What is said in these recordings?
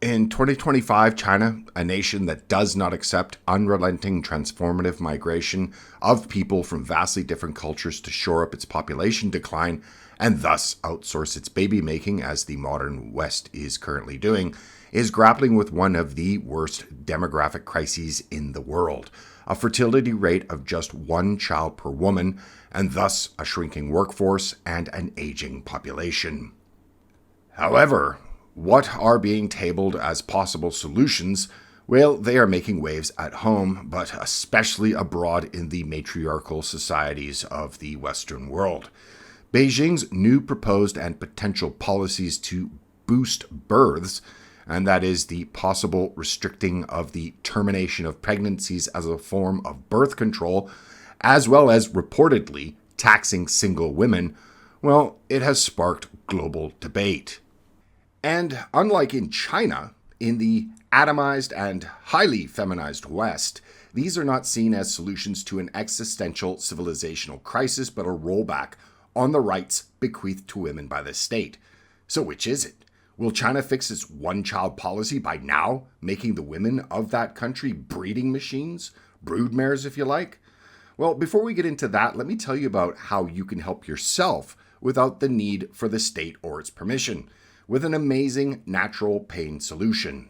In 2025, China, a nation that does not accept unrelenting transformative migration of people from vastly different cultures to shore up its population decline and thus outsource its baby making as the modern West is currently doing, is grappling with one of the worst demographic crises in the world, a fertility rate of just one child per woman, and thus a shrinking workforce and an aging population. However, what are being tabled as possible solutions? Well, they are making waves at home, but especially abroad in the matriarchal societies of the Western world. Beijing's new proposed and potential policies to boost births, and that is the possible restricting of the termination of pregnancies as a form of birth control, as well as reportedly taxing single women, well, it has sparked global debate. And unlike in China, in the atomized and highly feminized West, these are not seen as solutions to an existential civilizational crisis, but a rollback on the rights bequeathed to women by the state. So which is it? Will China fix its one-child policy by now making the women of that country breeding machines? Broodmares, if you like? Well, before we get into that, let me tell you about how you can help yourself without the need for the state or its permission, with an amazing natural pain solution.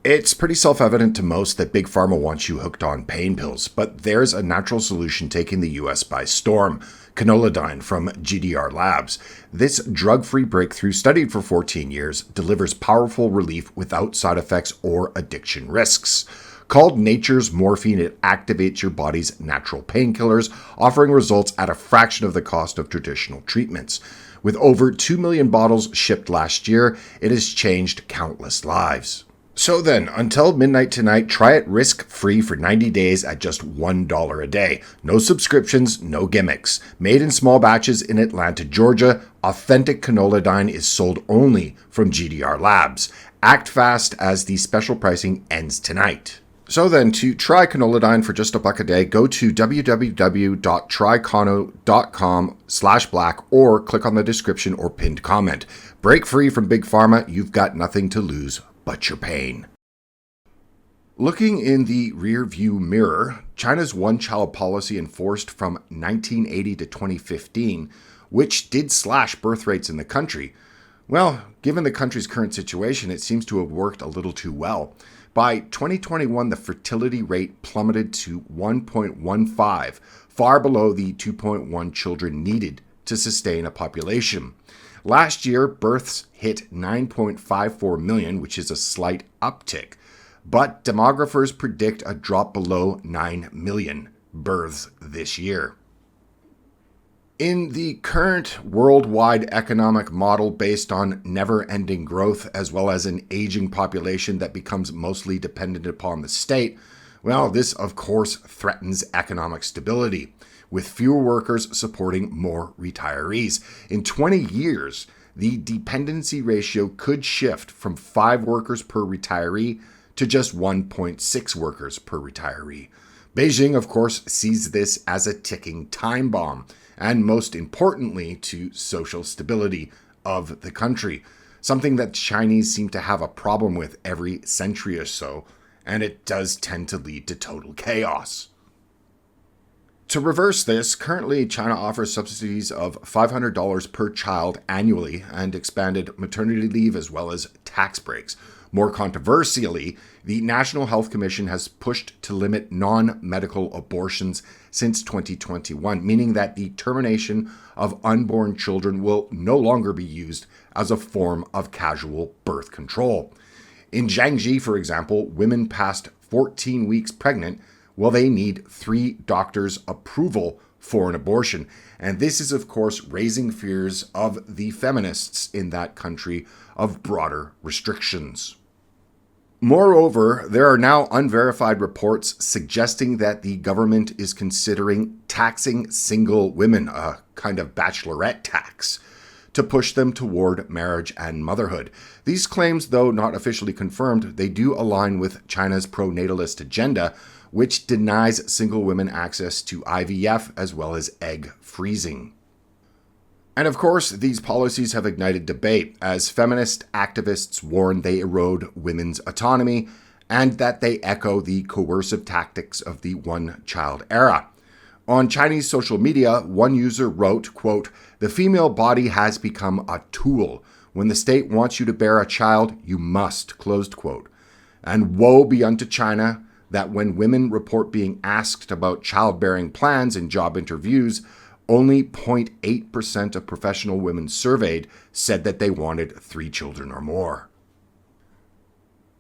It's pretty self-evident to most that Big Pharma wants you hooked on pain pills, but there's a natural solution taking the US by storm: canolidine from GDR Labs. This drug-free breakthrough, studied for 14 years, delivers powerful relief without side effects or addiction risks. Called nature's morphine, it activates your body's natural painkillers, offering results at a fraction of the cost of traditional treatments. With over 2 million bottles shipped last year, it has changed countless lives. So then, until midnight tonight, try it risk-free for 90 days at just $1 a day. No subscriptions, no gimmicks. Made in small batches in Atlanta, Georgia, authentic canolidine is sold only from GDR Labs. Act fast as the special pricing ends tonight. So then, to try canolidine for just $1 a day, go to www.trycano.com/black or click on the description or pinned comment. Break free from Big Pharma, you've got nothing to lose but your pain. Looking in the rear-view mirror, China's one-child policy enforced from 1980 to 2015, which did slash birth rates in the country. Well, given the country's current situation, it seems to have worked a little too well. By 2021, the fertility rate plummeted to 1.15, far below the 2.1 children needed to sustain a population. Last year, births hit 9.54 million, which is a slight uptick, but demographers predict a drop below 9 million births this year. In the current worldwide economic model based on never-ending growth as well as an aging population that becomes mostly dependent upon the state, well, this of course threatens economic stability, with fewer workers supporting more retirees. In 20 years, the dependency ratio could shift from 5 workers per retiree to just 1.6 workers per retiree. Beijing, of course, sees this as a ticking time bomb, and most importantly, to social stability of the country, something that Chinese seem to have a problem with every century or so, and it does tend to lead to total chaos. To reverse this, currently China offers subsidies of $500 per child annually and expanded maternity leave as well as tax breaks. More controversially, the National Health Commission has pushed to limit non-medical abortions since 2021, meaning that the termination of unborn children will no longer be used as a form of casual birth control. In Jiangxi, for example, women past 14 weeks pregnant, well, they need 3 doctors' approval for an abortion. And this is, of course, raising fears of the feminists in that country of broader restrictions. Moreover, there are now unverified reports suggesting that the government is considering taxing single women, a kind of bachelorette tax, to push them toward marriage and motherhood. These claims, though not officially confirmed, they do align with China's pro-natalist agenda, which denies single women access to IVF as well as egg freezing. And of course, these policies have ignited debate as feminist activists warn they erode women's autonomy and that they echo the coercive tactics of the one-child era. On Chinese social media, one user wrote, quote, "The female body has become a tool. When the state wants you to bear a child, you must," closed quote. And woe be unto China that when women report being asked about childbearing plans in job interviews, only 0.8% of professional women surveyed said that they wanted 3 children or more.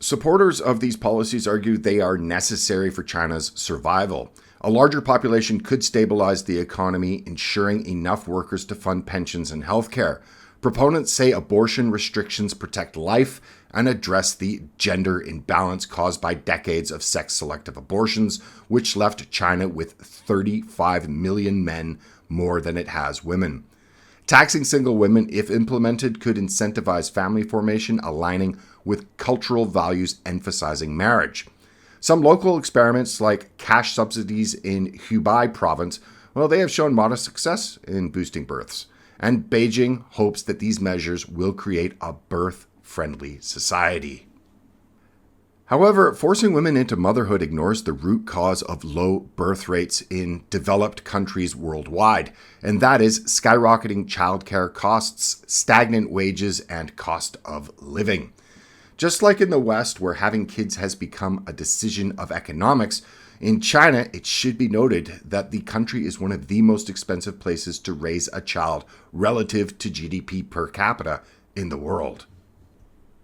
Supporters of these policies argue they are necessary for China's survival. A larger population could stabilize the economy, ensuring enough workers to fund pensions and healthcare. Proponents say abortion restrictions protect life and address the gender imbalance caused by decades of sex-selective abortions, which left China with 35 million men more than it has women. Taxing single women, if implemented, could incentivize family formation, aligning with cultural values emphasizing marriage. Some local experiments, like cash subsidies in Hubei province, well, they have shown modest success in boosting births. And Beijing hopes that these measures will create a birth-friendly society. However, forcing women into motherhood ignores the root cause of low birth rates in developed countries worldwide, and that is skyrocketing childcare costs, stagnant wages, and cost of living. Just like in the West, where having kids has become a decision of economics, in China, it should be noted that the country is one of the most expensive places to raise a child relative to GDP per capita in the world.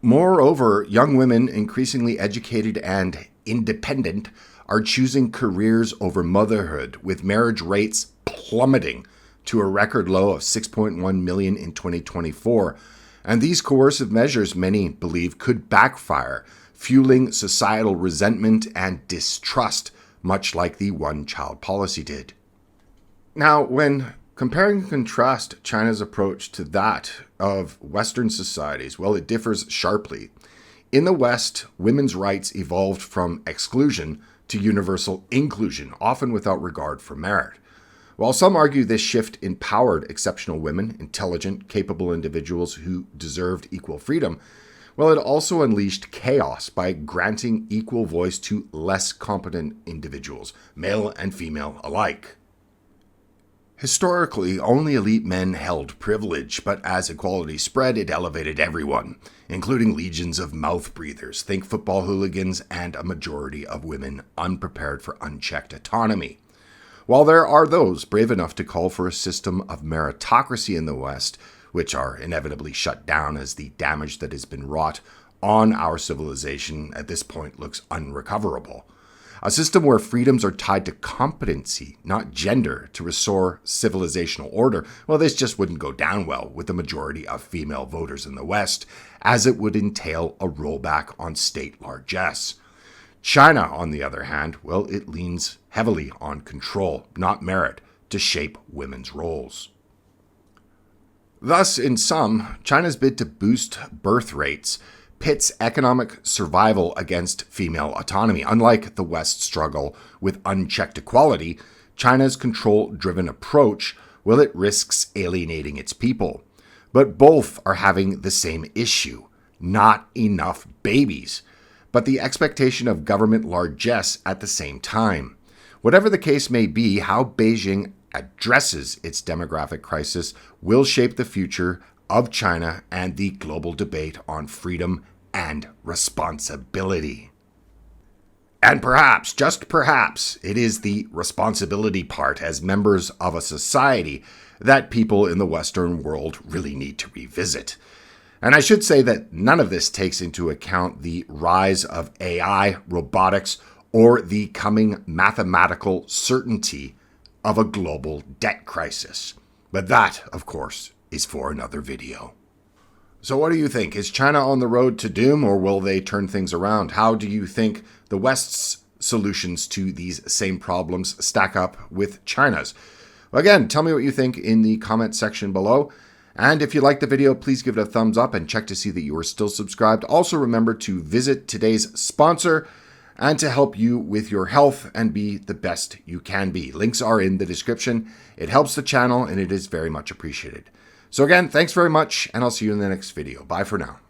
Moreover, young women, increasingly educated and independent, are choosing careers over motherhood, with marriage rates plummeting to a record low of 6.1 million in 2024. And these coercive measures, many believe, could backfire, fueling societal resentment and distrust, much like the one-child policy did. Now, when comparing and contrast China's approach to that of Western societies, well, it differs sharply. In the West, women's rights evolved from exclusion to universal inclusion, often without regard for merit. While some argue this shift empowered exceptional women, intelligent, capable individuals who deserved equal freedom, well, it also unleashed chaos by granting equal voice to less competent individuals, male and female alike. Historically, only elite men held privilege, but as equality spread, it elevated everyone, including legions of mouth breathers, think football hooligans, and a majority of women unprepared for unchecked autonomy. While there are those brave enough to call for a system of meritocracy in the West, which are inevitably shut down as the damage that has been wrought on our civilization at this point looks unrecoverable. A system where freedoms are tied to competency, not gender, to restore civilizational order, well, this just wouldn't go down well with the majority of female voters in the West, as it would entail a rollback on state largesse. China, on the other hand, well, it leans heavily on control, not merit, to shape women's roles. Thus, in sum, China's bid to boost birth rates pits economic survival against female autonomy. Unlike the West's struggle with unchecked equality, China's control-driven approach, well, it risks alienating its people. But both are having the same issue: not enough babies, but the expectation of government largesse at the same time. Whatever the case may be, how Beijing addresses its demographic crisis will shape the future of China and the global debate on freedom and responsibility. And perhaps, just perhaps, it is the responsibility part as members of a society that people in the Western world really need to revisit. And I should say that none of this takes into account the rise of AI, robotics, or the coming mathematical certainty of a global debt crisis. But that, of course, is for another video. So what do you think? Is China on the road to doom, or will they turn things around? How do you think the West's solutions to these same problems stack up with China's? Again, tell me what you think in the comment section below. And if you liked the video, please give it a thumbs up and check to see that you are still subscribed. Also, remember to visit today's sponsor and to help you with your health and be the best you can be. Links are in the description. It helps the channel and it is very much appreciated. So again, thanks very much, and I'll see you in the next video. Bye for now.